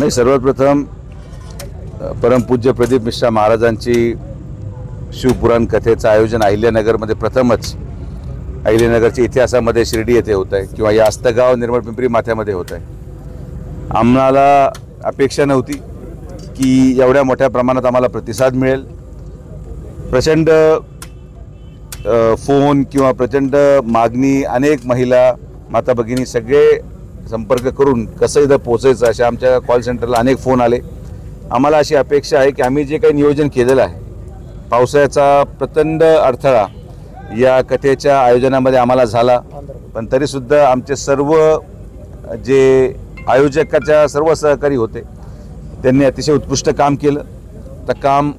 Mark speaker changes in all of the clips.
Speaker 1: नाही, सर्वप्रथम परमपूज्य प्रदीप मिश्रा महाराजांची शिवपुराण कथेचं आयोजन अहिल्यानगरमध्ये प्रथमच अहिल्यानगरच्या इतिहासामध्ये शिर्डी येथे होत आहे किंवा या आस्तगाव निर्मळ पिंपरी माथ्यामध्ये होत आहे. आम्हाला अपेक्षा नव्हती की एवढ्या मोठ्या प्रमाणात आम्हाला प्रतिसाद मिळेल. प्रचंड फोन किंवा प्रचंड मागणी, अनेक महिला माता भगिनी सगळे संपर्क करून कसं इथं पोचायचं अशा आमच्या कॉल सेंटरला अनेक फोन आले. आम्हाला अशी अपेक्षा आहे की आम्ही जे काही नियोजन केलेलं आहे, पावसाळ्याचा प्रचंड अडथळा या कथेच्या आयोजनामध्ये आम्हाला झाला, पण तरीसुद्धा आमचे सर्व जे आयोजकाच्या सर्व सहकारी होते त्यांनी अतिशय उत्कृष्ट काम केलं. तर काम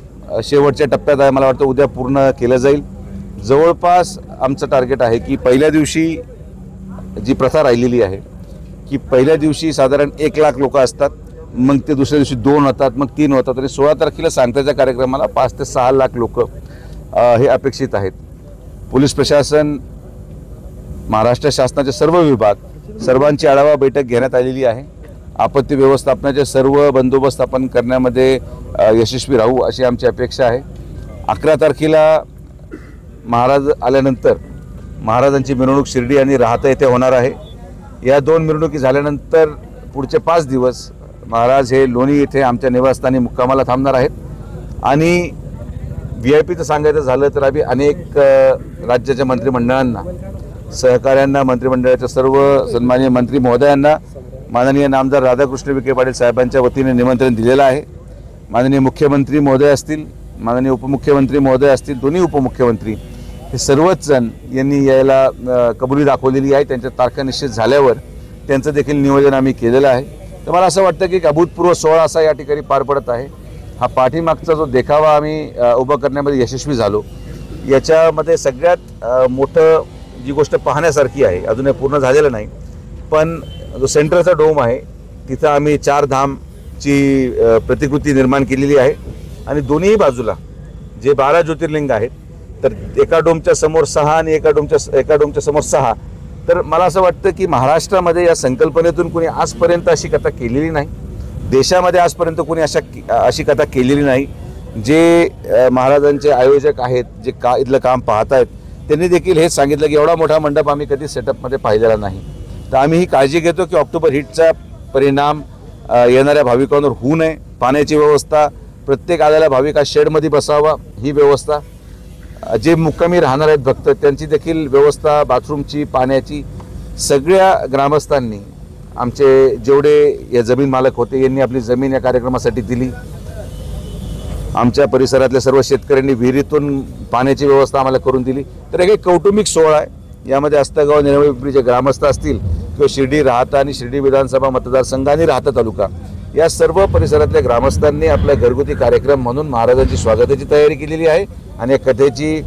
Speaker 1: शेवटच्या टप्प्यात आहे, मला वाटतं उद्या पूर्ण केलं जाईल. जवळपास आमचं टार्गेट आहे की पहिल्या दिवशी जी प्रथा राहिलेली आहे की पहिल्या दिवशी साधारण 1 लाख लोक असतात, मग ते दुसऱ्या दिवशी 2 होतात, मग 3 होतात आणि 16 तारखेला सांगताच्या कार्यक्रमाला 5 ते 6 लाख लोक हे अपेक्षित आहेत. पोलीस प्रशासन, महाराष्ट्र शासनाचे सर्व विभाग सर्वांची आढावा बैठक घेण्यात आलेली आहे. आपत्ती व्यवस्थापनाचे सर्व बंदोबस्त आपण करण्यामध्ये यशस्वी राहू अशी आमची अपेक्षा आहे. 11 तारखेला महाराज आल्यानंतर महाराजांची मिरवणूक शिर्डी आणि राहता येथे होणार आहे. या 2 मिरवणुकी झाल्यानंतर पुढचे 5 दिवस महाराज हे लोणी येथे आमच्या निवासस्थानी मुक्कामाला थांबणार आहेत. आणि VIP सांगायचं झालं तर आम्ही अनेक राज्याच्या मंत्रिमंडळांना, सहकाऱ्यांना, मंत्रिमंडळाच्या सर्व सन्माननीय मंत्री महोदयांना माननीय नामदार राधाकृष्ण विखे पाटील साहेबांच्या वतीने निमंत्रण दिलेलं आहे. माननीय मुख्यमंत्री महोदय असतील, माननीय उपमुख्यमंत्री महोदय असतील, दोन्ही उपमुख्यमंत्री हे सर्वच जण यांनी यायला कबुली दाखवलेली आहे. त्यांच्या तारखा निश्चित झाल्यावर त्यांचं देखील नियोजन आम्ही केलेलं आहे. तर मला असं वाटतं की एक अभूतपूर्व सोहळा असा या ठिकाणी पार पडत आहे. हा पाठीमागचा जो देखावा आम्ही उभा करण्यामध्ये यशस्वी झालो, याच्यामध्ये सगळ्यात मोठं जी गोष्ट पाहण्यासारखी आहे, अजूनही पूर्ण झालेलं नाही, पण जो सेंट्रलचा डोम आहे तिथं आम्ही 4 धामची प्रतिकृती निर्माण केलेली आहे. आणि दोन्ही बाजूला जे 12 ज्योतिर्लिंग आहेत, तर एका डोमच्या समोर 6 आणि एका डोमच्या समोर 6. तर मला असं वाटतं की महाराष्ट्रामध्ये या संकल्पनेतून कोणी आजपर्यंत अशी कथा केलेली नाही, देशामध्ये आजपर्यंत कोणी अशी कथा केलेली नाही. जे महाराजांचे आयोजक आहेत, जे इथलं काम पाहत आहेत, त्यांनी देखील हेच सांगितलं की एवढा मोठा मंडप आम्ही कधी सेटअपमध्ये पाहिलेला नाही. तर आम्ही ही काळजी घेतो की ऑक्टोबर हिटचा परिणाम येणाऱ्या भाविकांवर होऊ नये. पाण्याची व्यवस्था, प्रत्येक आलेला भाविक हा शेडमध्ये बसावा ही व्यवस्था, जे मुक्कामी राहणार आहेत भक्त त्यांची देखील व्यवस्था, बाथरूमची, पाण्याची, सगळ्या ग्रामस्थांनी, आमचे जेवढे या जमीन मालक होते यांनी आपली जमीन या कार्यक्रमासाठी दिली. आमच्या परिसरातल्या सर्व शेतकऱ्यांनी विहिरीतून पाण्याची व्यवस्था आम्हाला करून दिली. तर एक कौटुंबिक सोहळा आहे. यामध्ये आस्तगाव, निर्मळ पिंपरी जे ग्रामस्थ असतील किंवा शिर्डी, राहता आणि शिर्डी विधानसभा मतदारसंघ आणि राहता तालुका या सर्व परिसरातल्या ग्रामस्थांनी आपला घरगुती कार्यक्रम म्हणून महाराजांची स्वागताची तयारी केलेली आहे. आणि या कथेची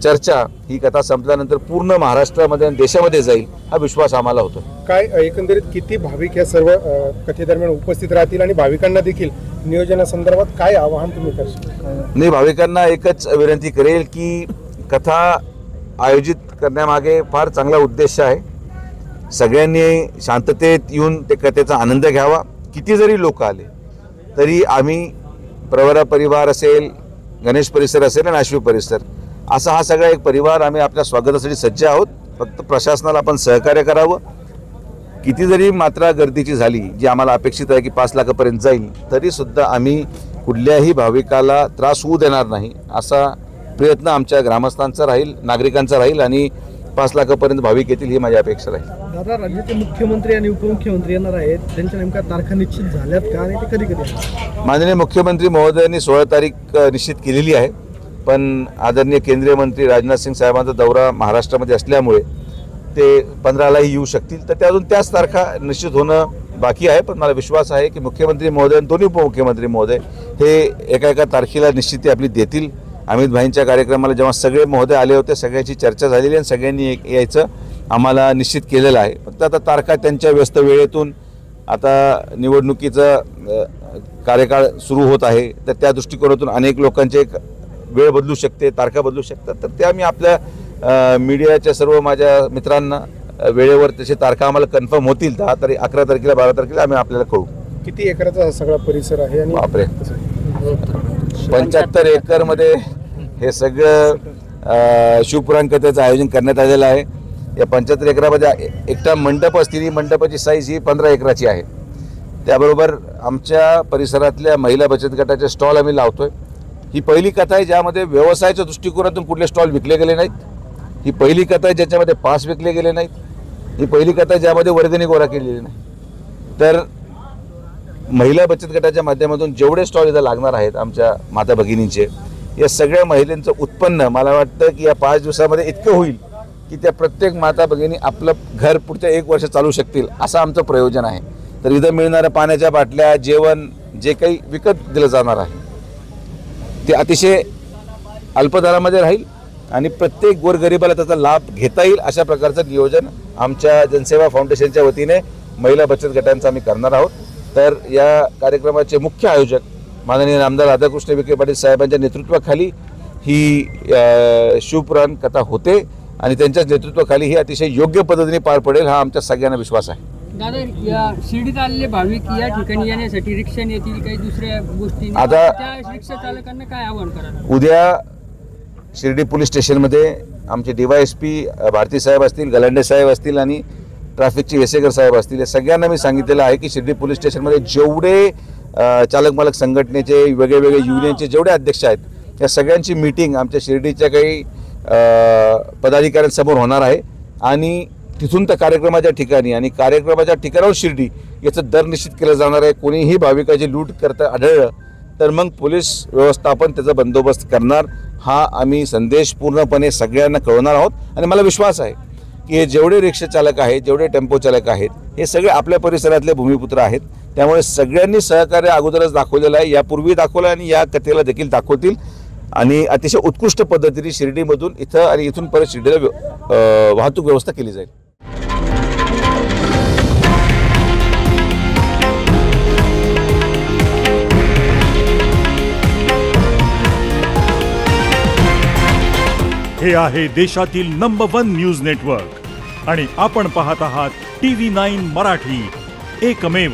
Speaker 1: चर्चा, ही कथा संपल्यानंतर पूर्ण महाराष्ट्रामध्ये आणि देशामध्ये जाईल हा विश्वास आम्हाला होतो.
Speaker 2: काय एकंदरीत किती भाविक या सर्व कथेदरम्यान उपस्थित राहतील आणि भाविकांना देखील नियोजनासंदर्भात काय आवाहन तुम्ही करशाल?
Speaker 1: नाही, भाविकांना एकच विनंती करेल की कथा आयोजित करण्यामागे फार चांगला उद्देश आहे. सगळ्यांनी शांततेत येऊन ते कथेचा आनंद घ्यावा. किती जरी लोक आले तरी आम्ही प्रवरा परिवार असेल, गणेश परिसर असेल आणि आश्वी परिसर असा हा सगळा एक परिवार, आम्ही आपल्या स्वागतासाठी सज्ज आहोत. फक्त प्रशासनाला आपण सहकार्य करावं. किती जरी मात्रा गर्दीची झाली, जी आम्हाला अपेक्षित आहे की 5 लाखापर्यंत जाईल, तरीसुद्धा आम्ही कुठल्याही भाविकाला त्रास होऊ देणार नाही असा प्रयत्न आमच्या ग्रामस्थांचा राहील, नागरिकांचा राहील आणि 5 लाखापर्यंत भाविक येतील ही माझी अपेक्षा राहील.
Speaker 3: दादा, राज्याचे मुख्यमंत्री आणि उपमुख्यमंत्री येणार आहेत, त्यांच्या नेमक्या तारखा निश्चित झाल्यात का आणि ते कधी
Speaker 1: माननीय मुख्यमंत्री महोदयांनी 16 तारीख निश्चित केलेली आहे, पण आदरणीय केंद्रीय मंत्री राजनाथ सिंग साहेबांचा दौरा महाराष्ट्रामध्ये असल्यामुळे ते 15लाही येऊ शकतील. तर त्या अजून त्याच तारखा निश्चित होणं बाकी आहे. पण मला विश्वास आहे की मुख्यमंत्री महोदय आणि दोन्ही उपमुख्यमंत्री महोदय हे एका तारखेला निश्चिती आपली देतील. अमित भाईंच्या कार्यक्रमाला जेव्हा सगळे महोदय आले होते, सगळ्यांची चर्चा झालेली आणि सगळ्यांनी यायचं आम्हाला निश्चित केलेलं आहे. फक्त आता तारखा त्यांच्या व्यस्त वेळेतून, आता निवडणुकीचं कार्यकाळ सुरू होत आहे, तर त्या दृष्टिकोनातून अनेक लोकांचे वेळ बदलू शकते, तारखा बदलू शकतात. तर ते आम्ही आपल्या मीडियाच्या सर्व माझ्या मित्रांना वेळेवर तसे तारखा आम्हाला कन्फर्म होतील 10 तारीख, 11 तारखेला, 12 तारखेला आम्ही आपल्याला कळू.
Speaker 2: किती एकराचा हा सगळा परिसर आहे आणि
Speaker 1: बापरे 75 एकरमध्ये हे सगळं शिवपुराण कथेचं आयोजन करण्यात आलेलं आहे. या 75 एकरामध्ये एकटा मंडप असतील, ही मंडपाची साईज ही 15 एकराची आहे. त्याबरोबर आमच्या परिसरातल्या महिला बचत गटाचे स्टॉल आम्ही लावतोय. ही पहिली कथा आहे ज्यामध्ये व्यवसायाच्या दृष्टिकोनातून कुठले स्टॉल विकले गेले नाहीत. ही पहिली कथा आहे ज्याच्यामध्ये पास विकले गेले नाहीत. ही पहिली कथा आहे ज्यामध्ये वर्गणी गोळा केलेली नाही. तर महिला बचत गटाच्या माध्यमातून जेवढे स्टॉल इथं लागणार आहेत आमच्या माता भगिनींचे, या सगळ्या महिलांचं उत्पन्न मला वाटतं की या 5 दिवसामध्ये इतकं होईल की त्या प्रत्येक माता भगिनी आपलं घर पुढच्या 1 वर्ष चालू शकतील, असं आमचं प्रयोजन आहे. तर इथं मिळणाऱ्या पाण्याच्या बाटल्या, जेवण जे काही विकत दिलं जाणार आहे ते अतिशय अल्पदरामध्ये राहील आणि प्रत्येक गोरगरिबाला त्याचा लाभ घेता येईल अशा प्रकारचं नियोजन आमच्या जनसेवा फाउंडेशनच्या वतीने महिला बचत गटांचं आम्ही करणार आहोत. तर या कार्यक्रमाचे मुख्य आयोजक माननीय आमदार राधाकृष्ण विखे पाटील साहेबांच्या नेतृत्वाखाली ही शिवपुराण कथा होते आणि त्यांच्याच नेतृत्वाखाली ही अतिशय योग्य पद्धतीने पार पडेल हा आमच्या सगळ्यांना विश्वास आहे.
Speaker 4: दादा, या शिर्डीत आलेले भाविक या ठिकाणी येण्यासाठी रिक्षाने येतील, काही दुसऱ्या गोष्टी,
Speaker 1: आता
Speaker 4: त्या रिक्षा चालकांना काय आवाहन कराल?
Speaker 1: उद्या शिर्डी पोलीस स्टेशनमध्ये आमचे DYSP भारती साहेब असतील, गलांडे साहेब असतील आणि ट्रॅफिकचे वेसेकर साहेब असतील, या सगळ्यांना मी सांगितलेलं आहे की शिर्डी पोलीस स्टेशनमध्ये जेवढे चालक मालक संघटनेचे वेगवेगळे युनियनचे जेवढे अध्यक्ष आहेत या सगळ्यांची मीटिंग आमच्या शिर्डीच्या काही पदाधिकाऱ्यांसमोर होणार आहे आणि तिथून त्या कार्यक्रमाच्या ठिकाणी आणि कार्यक्रमाच्या ठिकाणावर शिर्डी याचं दर निश्चित केलं जाणार आहे. कोणीही भाविकाची लूट करता आढळलं तर मग पोलीस व्यवस्थापन त्याचा बंदोबस्त करणार हा आम्ही संदेश पूर्णपणे सगळ्यांना कळवणार आहोत. आणि मला विश्वास आहे की हे जेवढे रिक्षा चालक आहेत, जेवढे टेम्पो चालक आहेत, हे सगळे आपल्या परिसरातले भूमिपुत्र आहेत. त्यामुळे सगळ्यांनी सहकार्य अगोदरच दाखवलेलं आहे, यापूर्वी दाखवलं आणि या कथेला देखील दाखवतील आणि अतिशय उत्कृष्ट पद्धतीने शिर्डीमधून इथं आणि इथून परत शिर्डीला वाहतूक व्यवस्था केली जाईल.
Speaker 5: हे आहे देशातील नंबर 1 न्यूज नेटवर्क आणि आपण पाहत आहात TV9 मराठी, एकमेव.